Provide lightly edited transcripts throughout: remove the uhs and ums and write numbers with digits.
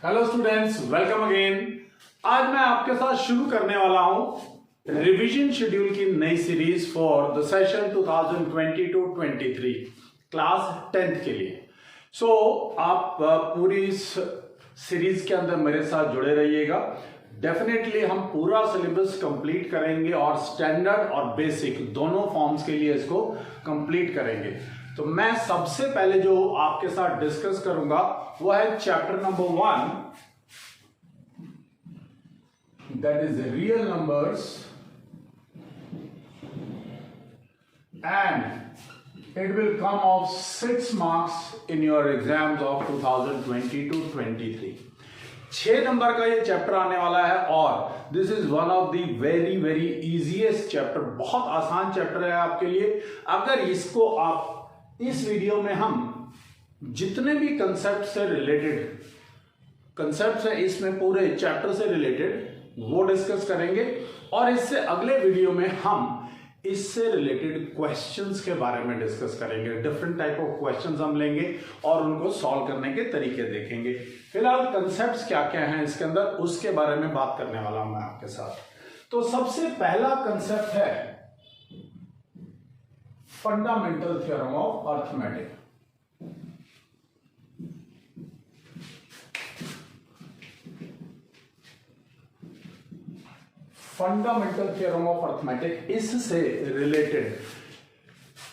Hello students, welcome again. आज मैं आपके साथ शुरू करने वाला हूं रिवीजन शेड्यूल की नई series for the session 2022-23 class 10th के लिए। आप पूरी इस सीरीज के अंदर मेरे साथ जुड़े रहिएगा। डेफिनेटली हम पूरा सिलेबस कंप्लीट करेंगे और स्टैंडर्ड और बेसिक दोनों फॉर्म्स के लिए इसको कंप्लीट करेंगे। तो मैं सबसे पहले जो आपके साथ डिस्कस करूंगा वो है chapter number 1, that is real numbers, and it will come of 6 marks in your exams of 2022-23। 6 number का ये चैप्टर आने वाला है और this is one of the very very easiest chapter. बहुत आसान चैप्टर है आपके लिए। अगर इसको आप इस वीडियो में हम जितने भी कंसेप्ट से रिलेटेड कंसेप्ट है इसमें पूरे चैप्टर से रिलेटेड वो डिस्कस करेंगे और इससे अगले वीडियो में हम इससे रिलेटेड क्वेश्चंस के बारे में डिस्कस करेंगे। डिफरेंट टाइप ऑफ क्वेश्चंस हम लेंगे और उनको सॉल्व करने के तरीके देखेंगे। फिलहाल कंसेप्ट्स क्या क्या हैं इसके अंदर उसके बारे में बात करने वाला हूं मैं आपके साथ। तो सबसे पहला कंसेप्ट है fundamental theorem of arithmetic. Fundamental theorem of arithmetic, इससे रिलेटेड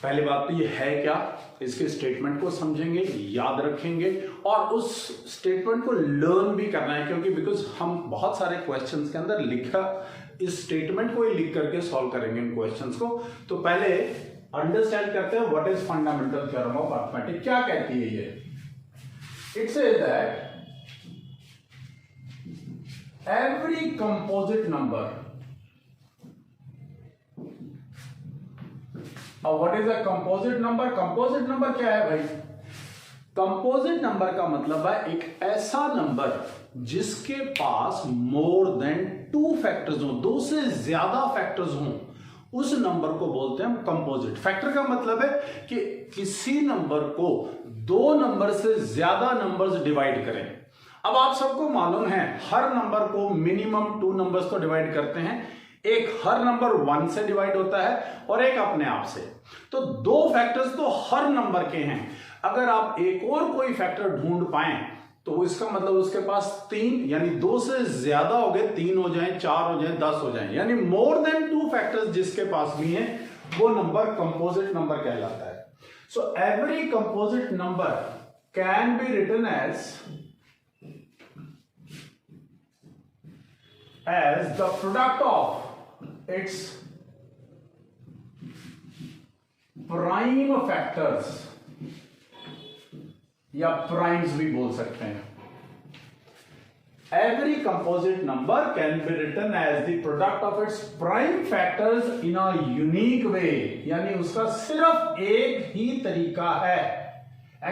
पहली बात तो ये है क्या, इसके स्टेटमेंट को समझेंगे, याद रखेंगे और उस स्टेटमेंट को लर्न भी करना है, क्योंकि बिकॉज हम बहुत सारे क्वेश्चंस के अंदर लिखा इस स्टेटमेंट को ही लिख करके सॉल्व करेंगे इन क्वेश्चंस को। तो पहले अंडरस्टैंड करते हैं what is fundamental theorem of arithmetic. क्या कहती है ये? It says that every composite number, what is a composite number? Composite number क्या है भाई? कंपोजिट नंबर का मतलब है एक ऐसा नंबर जिसके पास मोर देन 2 फैक्टर्स हो, 2 से ज्यादा फैक्टर्स हों, उस नंबर को बोलते हैं हम कंपोजिट। फैक्टर का मतलब है कि किसी नंबर को 2 नंबर से ज्यादा नंबर्स डिवाइड करें। अब आप सबको मालूम है हर नंबर को मिनिमम 2 नंबर्स को डिवाइड करते हैं। एक हर नंबर 1 से डिवाइड होता है और एक अपने आप से। तो 2 फैक्टर्स तो हर नंबर के हैं। अगर आप एक और कोई फैक्टर ढूंढ पाए तो इसका मतलब उसके पास 3, यानी 2 से ज्यादा हो गए, 3 हो जाए, 4 हो जाए, 10 हो जाए, यानी मोर देन 2 फैक्टर्स जिसके पास भी हैं वो नंबर कंपोजिट नंबर कहलाता है। So every composite number can be written as the product of its prime factors या primes भी बोल सकते हैं। Every composite number can be written as the product of its prime factors in a unique way, यानी उसका सिर्फ एक ही तरीका है,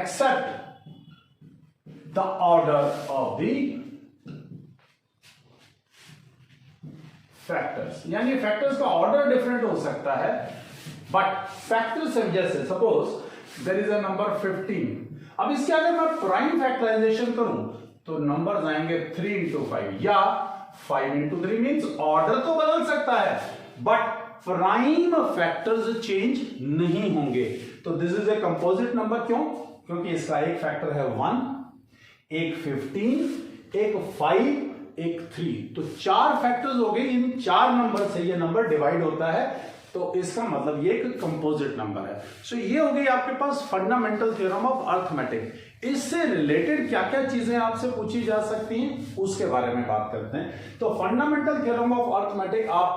except the order of the factors, यानी फैक्टर्स का ऑर्डर डिफरेंट हो सकता है, बट फैक्टर्स जैसे suppose there is a number 15। अब इसके अगर मैं प्राइम फैक्टराइजेशन करूं तो नंबर्स आएंगे 3 into 5 या 5 into 3, मींस ऑर्डर तो बदल सकता है बट प्राइम फैक्टर्स चेंज नहीं होंगे। तो this is a composite number. क्यों? क्योंकि इसका एक फैक्टर है 1, एक 15, एक 5, एक 3, तो 4 फैक्टर्स हो गए। इन 4 नंबर से ये नंबर डिवाइड होता है, तो इसका मतलब ये एक कंपोजिट नंबर है। सो ये हो गई आपके पास फंडामेंटल थ्योरम ऑफ अर्थमेटिक। इससे रिलेटेड क्या क्या चीजें आपसे पूछी जा सकती हैं उसके बारे में बात करते हैं। तो फंडामेंटल थ्योरम ऑफ अर्थमेटिक आप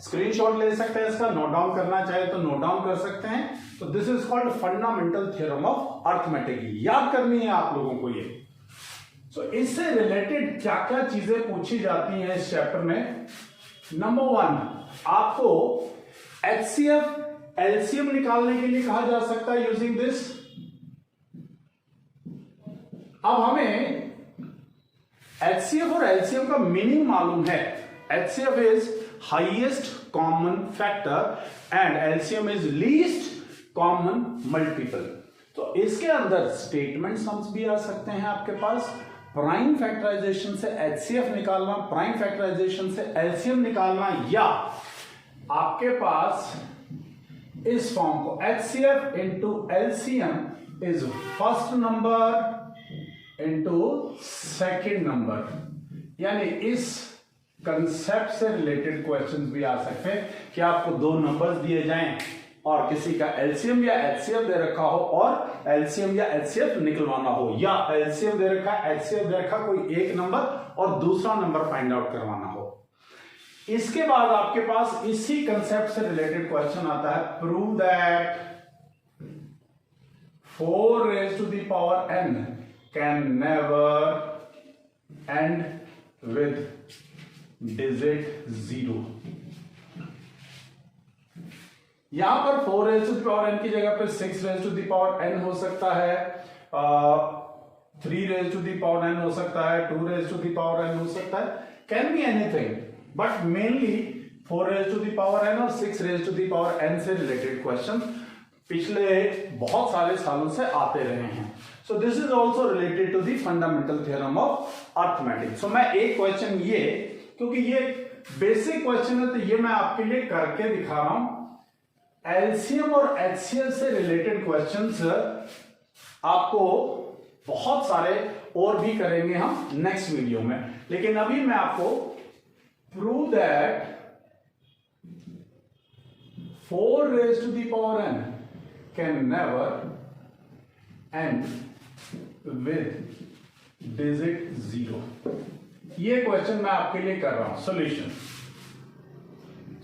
स्क्रीनशॉट ले सकते हैं, इसका नोट डाउन करना चाहे तो नोट डाउन कर सकते हैं। तो this is called fundamental theorem of arithmetic. याद करनी है आप लोगों को ये। तो इससे रिलेटेड क्या क्या चीजें पूछी जाती हैं इस चैप्टर में? नंबर 1, आपको HCF एलसीएम निकालने के लिए कहा जा सकता है यूजिंग दिस। अब हमें HCF और एलसीएम का मीनिंग मालूम है। HCF is highest common factor and LCM is least common multiple. तो इसके अंदर स्टेटमेंट सम्स भी आ सकते हैं आपके पास, प्राइम फैक्टराइजेशन से एचसीएफ निकालना, प्राइम फैक्टराइजेशन से एलसीएम निकालना, या आपके पास इस फॉर्म को HCF into LCM is first number into second number, यानी इस कंसेप्ट से रिलेटेड क्वेश्चंस भी आ सकते हैं कि आपको दो नंबर्स दिए जाएं और किसी का एलसीएम या एचसीएफ दे रखा हो और एलसीएम या एचसीएफ निकलवाना हो, या एलसीएम दे रखा है, एचसीएफ दे रखा, कोई एक नंबर और दूसरा नंबर फाइंड आउट करवाना हो। इसके बाद आपके पास इसी कंसेप्ट से रिलेटेड क्वेश्चन आता है, prove that 4 raised to the power n can never end with digit 0। यहां पर 4 raised to the power n की जगह पर 6 raised to the power n हो सकता है, 3 raised to the power n हो सकता है, 2 raised to the power n हो सकता है, can be anything, but mainly 4 raised to the power n और 6 raised to the power n से रिलेटेड क्वेश्चन पिछले बहुत सारे सालों से आते रहे हैं। So this is also related to the fundamental theorem of arithmetics. So मैं एक क्वेश्चन ये, क्योंकि ये बेसिक क्वेश्चन है तो ये मैं आपके लिए करके दिखा रहा हूं। एलसीएम और एचसीएफ से रिलेटेड क्वेश्चंस आपको बहुत सारे और भी करेंगे हम नेक्स्ट वीडियो में, लेकिन अभी मैं आपको prove that 4 raised to the power n can never end with digit 0। ये क्वेश्चन मैं आपके लिए कर रहा हूं, सॉल्यूशन।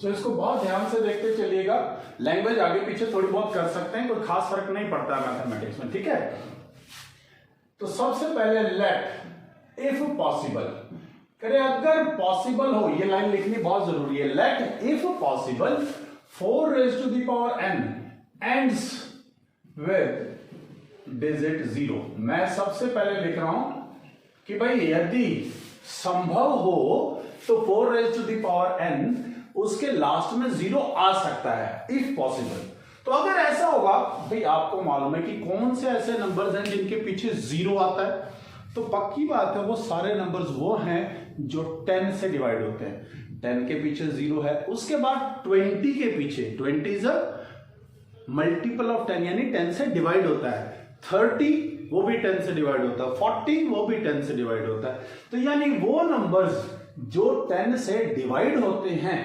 तो इसको बहुत ध्यान से देखते चलिएगा। लैंग्वेज आगे पीछे थोड़ी बहुत कर सकते हैं, कोई खास फर्क नहीं पड़ता है मैथमेटिक्स में, ठीक है। तो सबसे पहले लेट इफ पॉसिबल करे, अगर पॉसिबल हो, ये लाइन लिखनी बहुत जरूरी है। Let if possible 4 raised to the power n ends with digit 0। मैं सबसे पहले लिख रहा हूं कि भाई यदि संभव हो तो 4 raised to the power n उसके लास्ट में 0 आ सकता है, इफ पॉसिबल। तो अगर ऐसा होगा, भाई आपको मालूम है कि कौन से ऐसे नंबर्स हैं जिनके पीछे 0 आता है, तो पक्की बात है वो सारे नंबर्स वो हैं जो 10 से डिवाइड होते हैं। 10 के पीछे 0 है, उसके बाद 20 के पीछे, 20 इज अ मल्टीपल ऑफ 10 यानी 10 से डिवाइड होता है, 30 वो भी 10 से डिवाइड होता है, 40 वो भी 10 से डिवाइड होता है। तो यानी वो नंबर्स जो 10 से डिवाइड होते हैं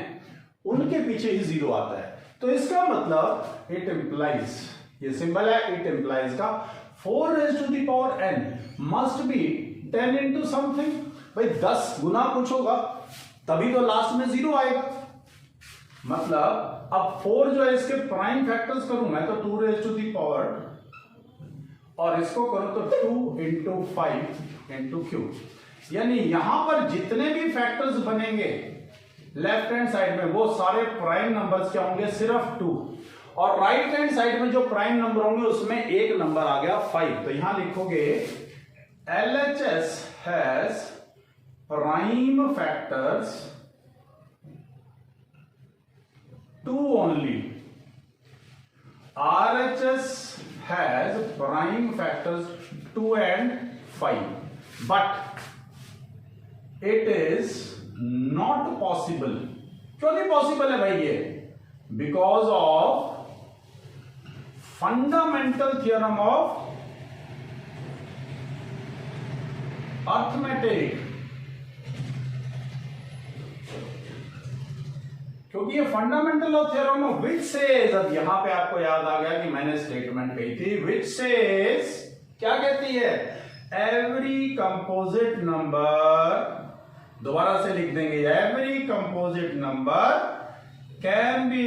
उनके पीछे ही 0 आता है। तो इसका मतलब इट इंप्लाइज, ये सिंबल है, इट इंप्लाइज का 4 raised to the power n must be 10 into something। भाई 10 गुना कुछ होगा तभी तो लास्ट में 0 आएगा। मतलब अब 4 जो है इसके प्राइम फैक्टर्स करूं मैं तो 2 raised to the power, और इसको करूं तो 2 into 5 into q, यानी यहां पर जितने भी फैक्टर्स बनेंगे लेफ्ट हैंड साइड में वो सारे प्राइम नंबर्स क्या होंगे, सिर्फ 2, और राइट हैंड साइड में जो प्राइम नंबर होंगे उसमें एक नंबर आ गया 5। तो यहां लिखोगे LHS has prime factors 2 only, RHS has prime factors 2 and 5, but it is not possible। क्यों नहीं पॉसिबल है भाई ये? Because of fundamental theorem of arithmetic. क्योंकि ये fundamental of theorem of which says, अब यहां पे आपको याद आ गया कि मैंने स्टेटमेंट कही थी, विच सेज क्या कहती है, एवरी कंपोजिट नंबर, दोबारा से लिख देंगे, every composite number can be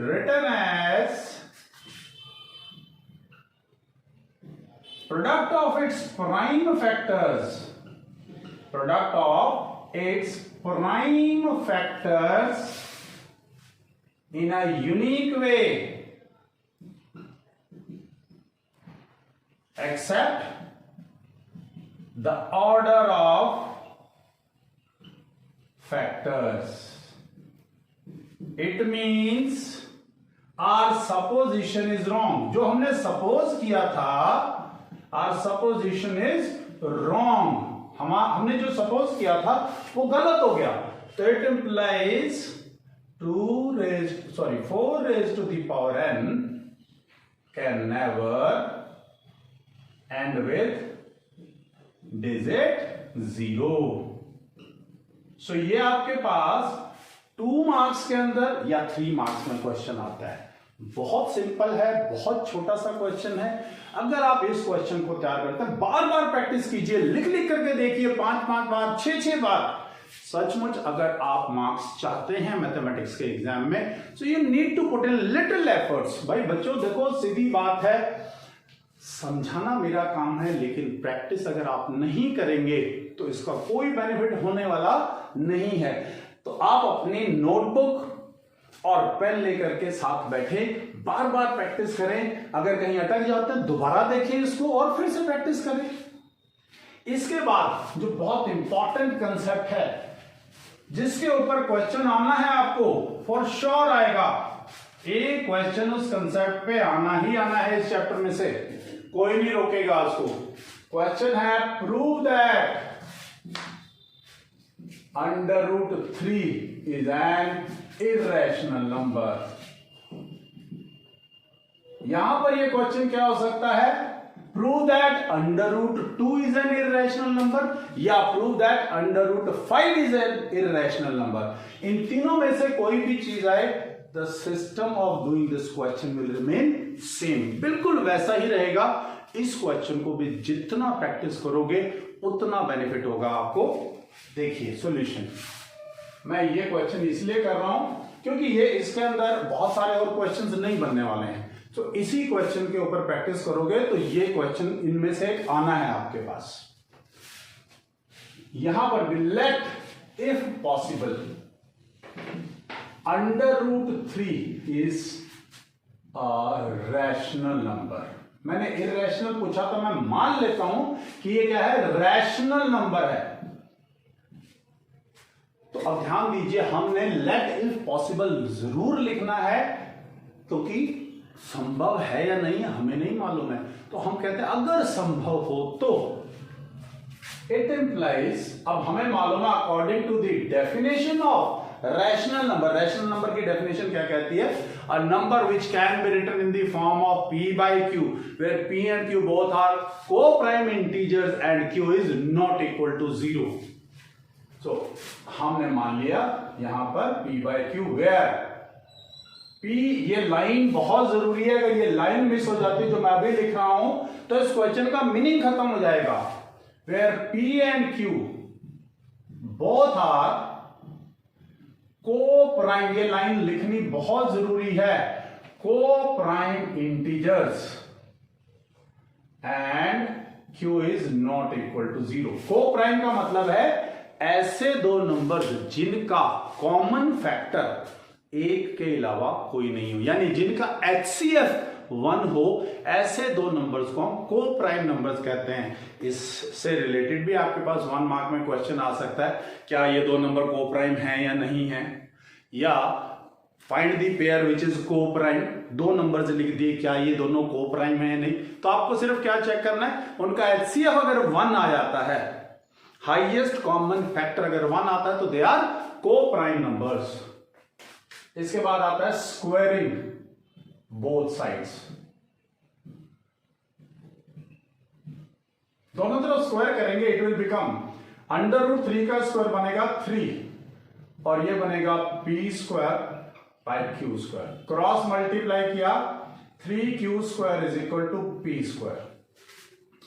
written as product of its prime factors, product of its prime factors in a unique way except the order of factors। It means our supposition is wrong। जो हमने suppose किया था, our supposition is wrong। हमने जो suppose किया था वो गलत हो गया, तो it implies 4 raised to the power n can never end with digit 0. सो ये आपके पास 2 मार्क्स के अंदर या 3 मार्क्स में क्वेश्चन आता है। बहुत सिंपल है, बहुत छोटा सा क्वेश्चन है। अगर आप इस क्वेश्चन को तैयार करते हैं, बार बार प्रैक्टिस कीजिए, लिख लिख करके देखिए, 5-5 बार, 6-6 बार। सचमुच अगर आप मार्क्स चाहते हैं मैथमेटिक्स के एग्जाम में, so you need to put in little efforts. भाई बच्चों देखो, सीधी बात है, समझाना मेरा काम है, लेकिन प्रैक्टिस अगर आप नहीं करेंगे तो इसका कोई बेनिफिट होने वाला नहीं है। तो आप अपनी नोटबुक और पेन लेकर के साथ बैठे, बार बार प्रैक्टिस करें। अगर कहीं अटक जाते हैं दोबारा देखिए इसको और फिर से प्रैक्टिस करें। इसके बाद जो बहुत इंपॉर्टेंट कंसेप्ट है, जिसके ऊपर क्वेश्चन आना है, आपको फॉर श्योर आएगा, एक क्वेश्चन उस कंसेप्ट पे आना ही आना है इस चैप्टर में से, कोई नहीं रोकेगा उसको। क्वेश्चन है, prove that √3 is an irrational number। यहां पर ये क्वेश्चन क्या हो सकता है, prove that √2 is an irrational number या prove that √5 is an irrational number। इन तीनों में से कोई भी चीज आए, the system of doing this question will remain same, बिल्कुल वैसा ही रहेगा। इस क्वेश्चन को भी जितना प्रैक्टिस करोगे उतना बेनिफिट होगा आपको। देखिए सॉल्यूशन, मैं ये क्वेश्चन इसलिए कर रहा हूं क्योंकि ये इसके अंदर बहुत सारे और क्वेश्चंस नहीं बनने वाले हैं, तो इसी क्वेश्चन के ऊपर प्रैक्टिस करोगे तो ये क्वेश्चन इनमें से एक आना है आपके पास। यहां पर भी let if possible √3 is a rational number. मैंने इरेशनल पूछा तो मैं मान लेता हूं कि ये क्या है, रैशनल नंबर है। तो अब ध्यान दीजिए, हमने लेट इफ पॉसिबल जरूर लिखना है, क्योंकि संभव है या नहीं हमें नहीं मालूम है, तो हम कहते हैं अगर संभव हो तो। इट इंप्लाइज, अब हमें मालूम है according to the definition of rational number. Rational number की डेफिनेशन क्या कहती है, a number which can be written in the form of p by q where p and q both are co-prime integers and q is not equal to 0। so हमने मान लिया यहां पर p by q where p, ये line बहुत जरूरी है, अगर ये लाइन मिस हो जाती जो मैं अभी लिख रहा हूं तो इस क्वेश्चन का मीनिंग खत्म हो जाएगा। where p and q both are coprime, ये लाइन लिखनी बहुत जरूरी है, coprime integers and q is not equal to 0। Coprime का मतलब है ऐसे दो नंबर्स जिनका कॉमन फैक्टर एक के अलावा कोई नहीं हो, यानी जिनका HCF 1 हो, ऐसे दो नंबर्स को हम को-प्राइम नंबर्स कहते हैं। इससे रिलेटेड भी आपके पास 1 मार्क में क्वेश्चन आ सकता है, क्या ये दो नंबर को-प्राइम हैं या नहीं है, या find the pair which is co-prime. दो नंबर्स लिख दिए, क्या ये दोनों को-प्राइम है या नहीं। तो आपको सिर्फ क्या चेक करना है, उनका HCF अगर 1 आ जाता है, हाईएस्ट कॉमन फैक्टर अगर 1 आता है, तो दे आर को-प्राइम नंबर्स। इसके बाद आता है स्क्वायरिंग बोथ साइड्स, दोनों तरफ स्क्वायर करेंगे, इट विल बिकम √3 का स्क्वायर बनेगा 3 और ये बनेगा p² bye q²। Cross multiply किया, 3q² is equal to p²।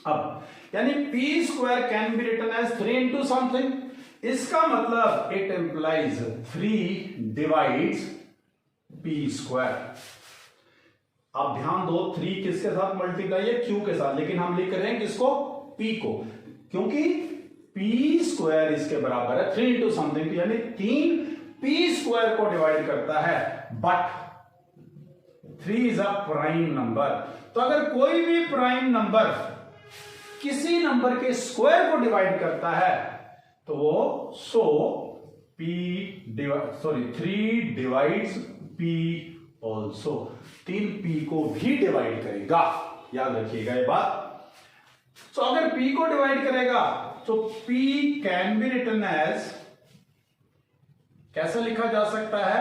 अब यानी p² can be written as 3 into something. इसका मतलब इट इंप्लाइज 3 डिवाइड्स p²। अब ध्यान दो, 3 किसके साथ मल्टीप्लाई है, q के साथ, लेकिन हम लिख रहे हैं किसको, p को, क्योंकि p² इसके बराबर है 3 इंटू समथिंग, यानी 3 p² को डिवाइड करता है, but 3 is a prime number. तो अगर कोई भी प्राइम नंबर किसी नंबर के स्क्वायर को डिवाइड करता है तो वो 3 डिवाइड्स p ऑल्सो, 3 p को भी डिवाइड करेगा, याद रखिएगा ये बात। तो अगर p को डिवाइड करेगा तो P can be written as, कैसे लिखा जा सकता है,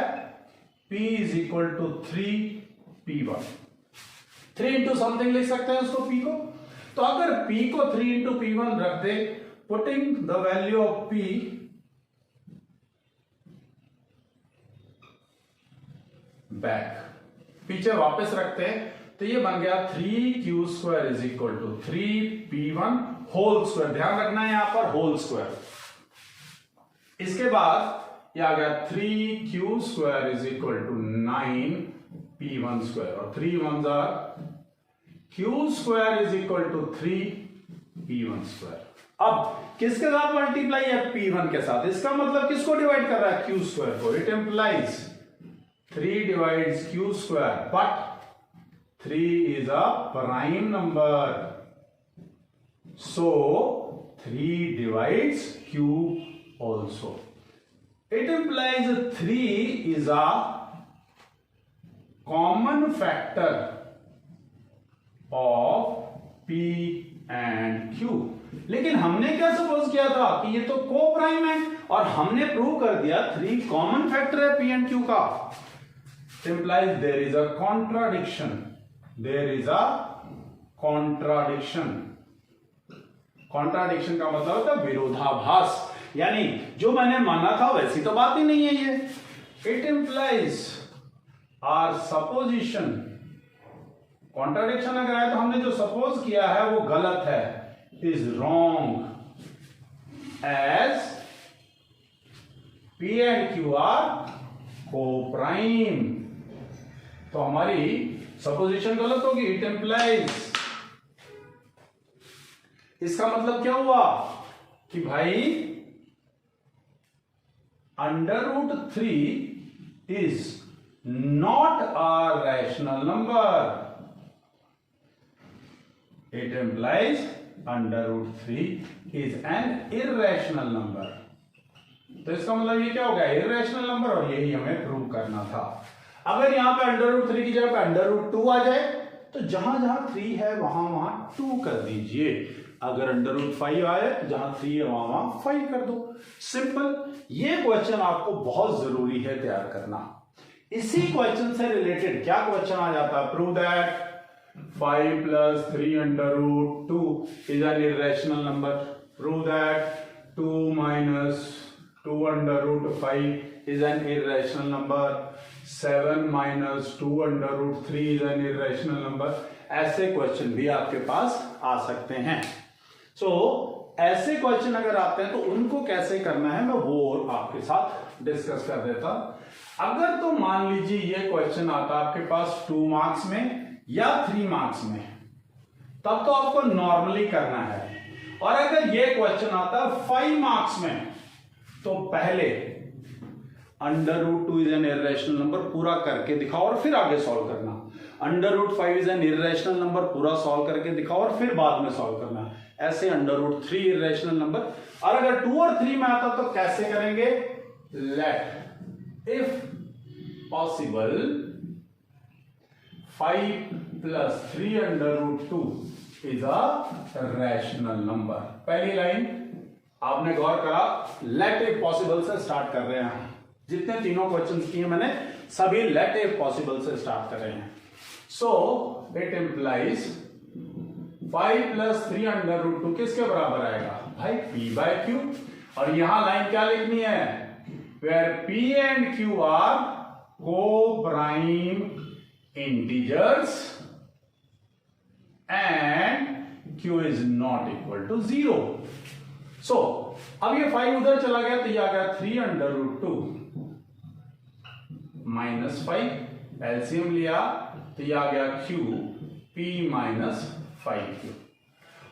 P is equal to 3P1, 3 into something लिख सकते हैं उसको P को। तो अगर P को 3 इंटू P1 रख दे, putting the value of P back, पीछे वापस रखते हैं, तो ये बन गया 3Q square is equal to 3P1 whole square, ध्यान रखना है यहां पर होल स्क्वायर। इसके बाद ये आ गया 3Q square is equal to 9P1 square, और 3 1s are Q square is equal to 3P1 square. अब किसके साथ मल्टीप्लाई है, P1 के साथ, इसका मतलब किसको डिवाइड कर रहा है, Q स्क्वायर को। It implies 3 divides Q square, but 3 is a prime number, so 3 divides Q also. It implies 3 is a common factor of P and Q. लेकिन हमने क्या सपोज किया था कि ये तो को प्राइम है, और हमने प्रूव कर दिया 3 कॉमन फैक्टर है P and Q का। implies there is a contradiction, there is a contradiction, contradiction का मतलब होता है विरोधाभास, यानी जो मैंने माना था वैसी तो बात ही नहीं है ये। it implies our supposition, contradiction अगर है तो हमने जो सपोज किया है वो गलत है, is wrong, as P and Q are co-prime, तो हमारी सपोजिशन गलत होगी। इट एम्प्लाइज, इसका मतलब क्या हुआ कि भाई √3 is not a rational number. It implies √3 is an irrational number. तो इसका मतलब ये क्या हो गया, इररेशनल नंबर, और यही हमें प्रूव करना था। अगर यहां पे √3 की जगह पे √2 आ जाए, तो जहां जहां 3 है वहां वहां 2 कर दीजिए। अगर √5 आए, जहां 3 है वहां वहां 5 कर दो, सिंपल। ये क्वेश्चन आपको बहुत जरूरी है तैयार करना। इसी क्वेश्चन से रिलेटेड क्या क्वेश्चन आ जाता है, prove that 5 + 3√2 is an irrational number. Prove that 2 - 2√5 is an irrational number. 7 - 2√3 is an irrational number. ऐसे क्वेश्चन भी आपके पास आ सकते हैं। ऐसे क्वेश्चन अगर आते हैं तो उनको कैसे करना है मैं वो आपके साथ डिस्कस कर देता। अगर तो मान लीजिए ये क्वेश्चन आता आपके पास 2 मार्क्स में या 3 मार्क्स में, तब तो आपको नॉर्मली करना है। और अगर ये क्वेश्चन आता है 5 मार्क्स में, तो पहले √2 इज एन इररेशनल नंबर पूरा करके दिखाओ और फिर आगे सॉल्व करना। √5 इज एन इररेशनल नंबर पूरा सॉल्व करके दिखाओ और फिर बाद में सॉल्व करना। ऐसे √3 इररेशनल नंबर। और अगर 2 और 3 में आता तो कैसे करेंगे, let if possible 5 + 3√2 is a rational number. पहली लाइन आपने गौर करा, लेट इफ पॉसिबल से स्टार्ट कर रहे हैं। जितने तीनों क्वेश्चंस किए मैंने सभी लेट इफ पॉसिबल से स्टार्ट कर रहे हैं। सो इट इंप्लाइज 5 + 3√2 किसके बराबर आएगा भाई, P/Q। और यहां लाइन क्या लिखनी है, where P and Q are co-prime integers and Q is not equal to 0। अब ये 5 उधर चला गया तो ये आ गया 3√2 - 5, एलसीएम लिया तो ये आ गया Q, P - 5Q,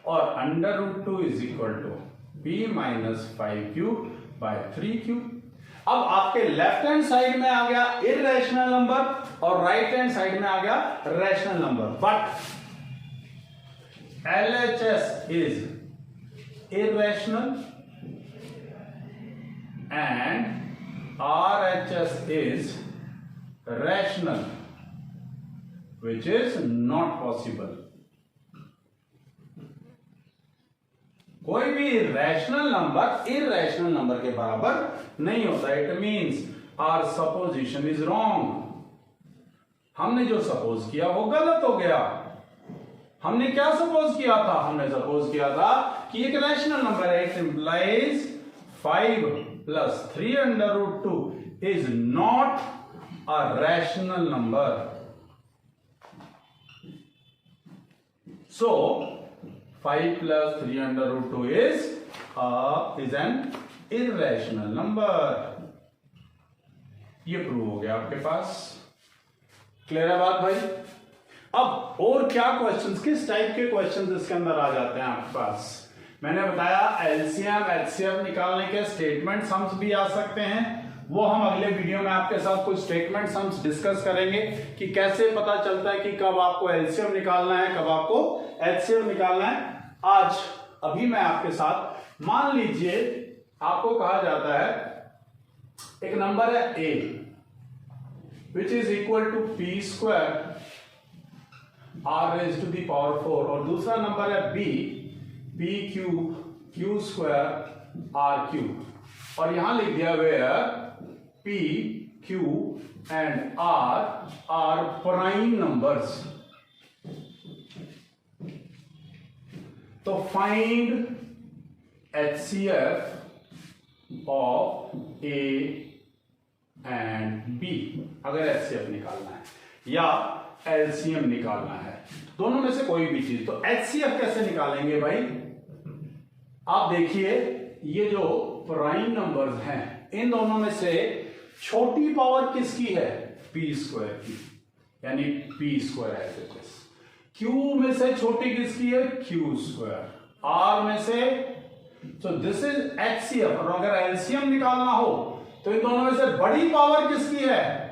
और √2 is equal to P - 5Q / 3Q। अब आपके लेफ्ट हैंड साइड में आ गया इररेशनल नंबर और राइट हैंड साइड में आ गया rational number, but LHS is irrational and RHS is rational, which is not possible। कोई भी रैशनल नंबर के बराबर नहीं होता। It means our supposition is wrong. हमने जो सपोज किया वो गलत हो गया। हमने क्या सपोज किया था? हमने सपोज किया था कि एक रैशनल नंबर है। It implies 5 plus 3 under root 2 is not a rational number. So 5 plus 3 under root 2 is an irrational number. ये प्रूव हो गया आपके पास। क्लियर है बात भाई? अब और क्या क्वेश्चंस, किस टाइप के क्वेश्चंस इसके अंदर आ जाते हैं आपके पास? मैंने बताया एलसीएम एचसीएफ निकालने के स्टेटमेंट सम्स भी आ सकते हैं। वो हम अगले वीडियो में आपके साथ कुछ स्टेटमेंट सम्स डिस्कस करेंगे कि कैसे पता चलता है कि कब आपको एलसीएम निकालना है, कब आपको एचसीएफ निकालना है। आज अभी मैं आपके साथ, मान लीजिए आपको कहा जाता है एक नंबर है a which is equal to p square r raise to the power 4 और दूसरा नंबर है b p cube q square r cube और यहां लिख दिया where p q and r are prime numbers. तो find HCF of A and B अगर HCF निकालना है या LCM निकालना है, दोनों में से कोई भी चीज। तो HCF कैसे निकालेंगे भाई? आप देखिए ये जो प्राइम नंबर्स हैं इन दोनों में से छोटी पावर किसकी है? p स्क्वायर की, यानी p स्क्वायर है। q में से छोटी किसकी है? q square. r में से, तो दिस इज HCF। और अगर LCM निकालना हो तो इन दोनों में से बड़ी पावर किसकी है?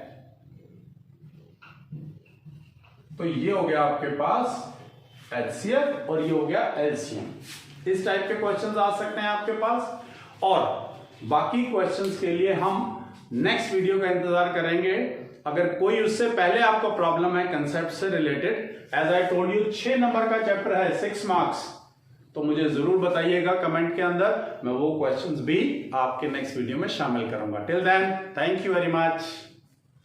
तो ये हो गया आपके पास HCF और ये हो गया LCM। इस टाइप के क्वेश्चंस आ सकते हैं आपके पास। और बाकी क्वेश्चंस के लिए हम नेक्स्ट वीडियो का इंतजार करेंगे। अगर कोई उससे पहले आपको प्रॉब्लम है कंसेप्ट से related, as I told you 6 number का चैप्टर है, 6 मार्क्स, तो मुझे जरूर बताइएगा कमेंट के अंदर। मैं वो क्वेश्चंस भी आपके नेक्स्ट वीडियो में शामिल करूंगा। Till then, thank you very much.